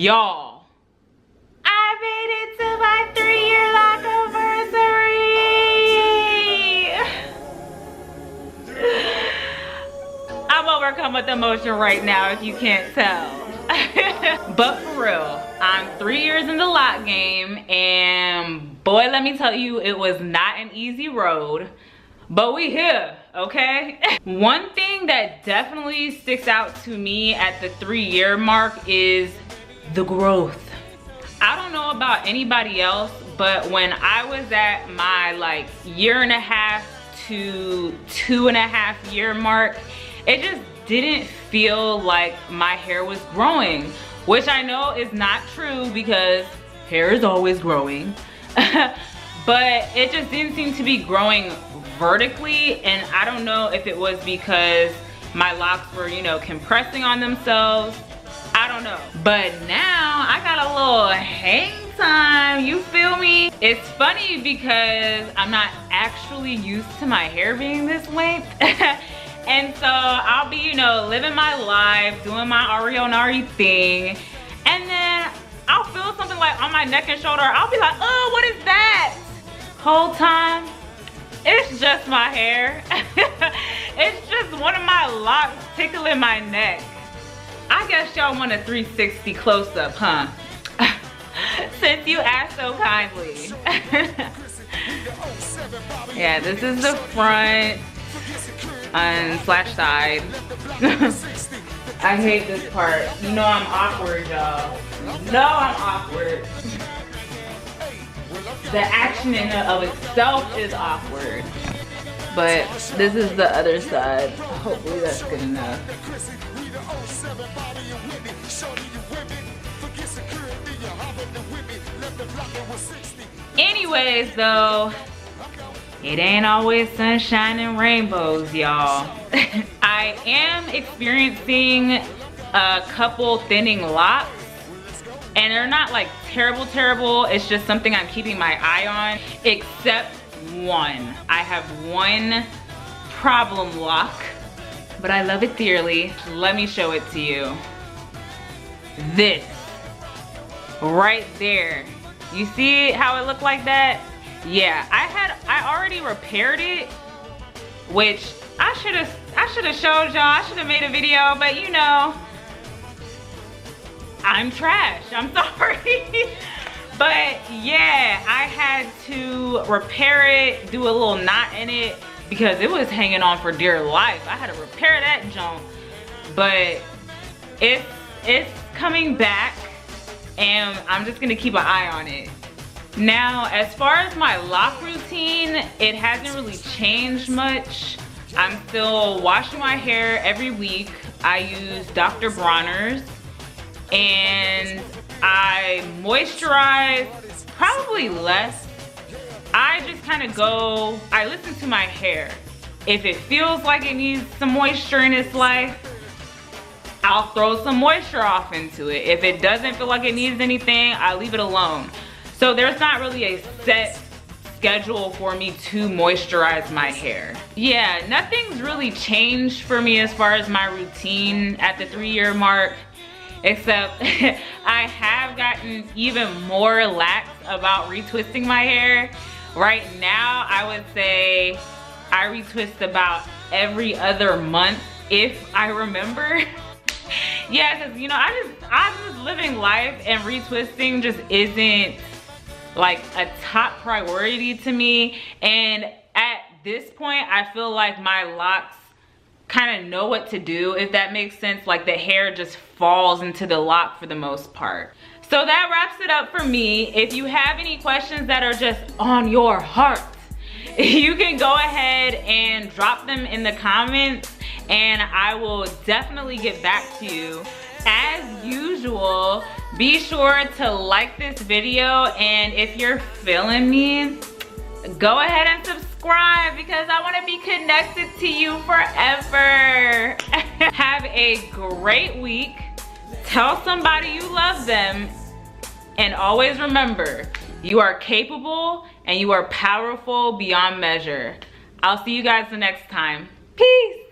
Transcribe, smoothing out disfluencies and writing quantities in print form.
Y'all, I made it to my 3-year lock anniversary. I'm overcome with emotion right now, if you can't tell. But for real, I'm 3 years in the lock game, and boy, let me tell you, it was not an easy road. But we here, okay? One thing that definitely sticks out to me at the 3-year mark is the growth. I don't know about anybody else, but when I was at my like 1.5 to 2.5 year mark, it just didn't feel like my hair was growing, which I know is not true because hair is always growing. But it just didn't seem to be growing vertically, and I don't know if it was because my locks were, you know, compressing on themselves. I don't know. But now I got a little hang time, you feel me? It's funny because I'm not actually used to my hair being this length. And so I'll be, you know, living my life, doing my Ahriel Nari thing, and then I'll feel something like on my neck and shoulder. I'll be like, oh, what is that? Whole time, it's just my hair. It's just one of my locks tickling my neck. I guess y'all want a 360 close-up, huh? Since you asked so kindly. Yeah, this is the front and slash side. I hate this part. You know I'm awkward, y'all. You know I'm awkward. The action in and of itself is awkward. But this is the other side. Hopefully that's good enough. Anyways though, it ain't always sunshine and rainbows, y'all. I am experiencing a couple thinning locks, and they're not like terrible. It's just something I'm keeping my eye on, except one. I have one problem lock, but I love it dearly. Let me show it to you. This right there. You see how it looked like that? Yeah, I already repaired it, which I should have showed y'all. I should have made a video, but you know, I'm trash. I'm sorry. But yeah, I had to repair it, do a little knot in it because it was hanging on for dear life. I had to repair that junk, but it's coming back, and I'm just gonna keep an eye on it. Now, as far as my lock routine, it hasn't really changed much. I'm still washing my hair every week. I use Dr. Bronner's, and I moisturize probably less. I just kind of go, I listen to my hair. If it feels like it needs some moisture in its life, I'll throw some moisture off into it. If it doesn't feel like it needs anything, I leave it alone. So there's not really a set schedule for me to moisturize my hair. Yeah, nothing's really changed for me as far as my routine at the 3-year mark, except I have gotten even more lax about retwisting my hair. Right now, I would say I retwist about every other month if I remember. Yeah, because you know, I'm just living life, and retwisting just isn't like a top priority to me. And at this point, I feel like my locks kind of know what to do, if that makes sense. Like the hair just falls into the lock for the most part. So that wraps it up for me. If you have any questions that are just on your heart, you can go ahead and drop them in the comments, and I will definitely get back to you. As usual, be sure to like this video, and if you're feeling me, go ahead and subscribe because I want to be connected to you forever. Have a great week. Tell somebody you love them, and always remember, you are capable and you are powerful beyond measure. I'll see you guys the next time. Peace.